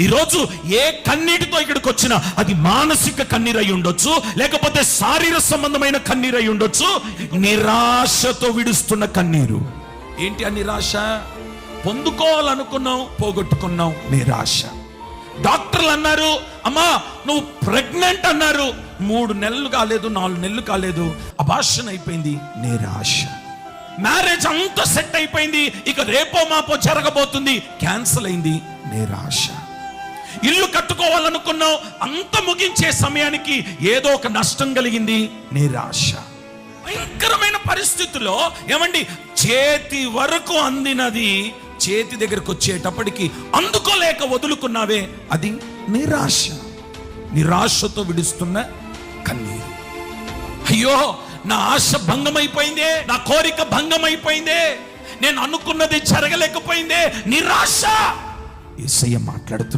ఈరోజు ఏ కన్నీటితో ఇక్కడికి వచ్చినా అది మానసిక కన్నీరు అయి ఉండొచ్చు, లేకపోతే శారీరక సంబంధమైన కన్నీరు అయి ఉండొచ్చు. నిరాశతో విడుస్తున్న కన్నీరు. ఏంటి ఆ నిరాశ? పొందుకోవాలనుకున్నావు, పోగొట్టుకున్నావు. నిరాశ. డాక్టర్లు అన్నారు, అమ్మా నువ్వు ప్రెగ్నెంట్ అన్నారు, 3 నెలలు కాలేదు, 4 నెలలు కాలేదు, అబార్షన్ అయిపోయింది. నిరాశ. మ్యారేజ్ అంతా సెట్ అయిపోయింది, ఇక రేపో మాపో జరగబోతుంది, క్యాన్సిల్ అయింది. నిరాశ. ఇల్లు కట్టుకోవాలనుకున్నావు, అంత ముగించే సమయానికి ఏదో ఒక నష్టం కలిగింది. నిరాశ. భయంకరమైన పరిస్థితుల్లో ఏమండి, చేతి వరకు అందినది చేతి దగ్గరకు వచ్చేటప్పటికి అందుకోలేక వదులుకున్నావే, అది నిరాశ. నిరాశతో విడుస్తున్న కన్నీరు. అయ్యో నా ఆశ భంగమైపోయిందే, నా కోరిక భంగమైపోయిందే, నేను అనుకున్నది జరగలేకపోయిందే. నిరాశ. యేసయ్య మాట్లాడుతున్నా.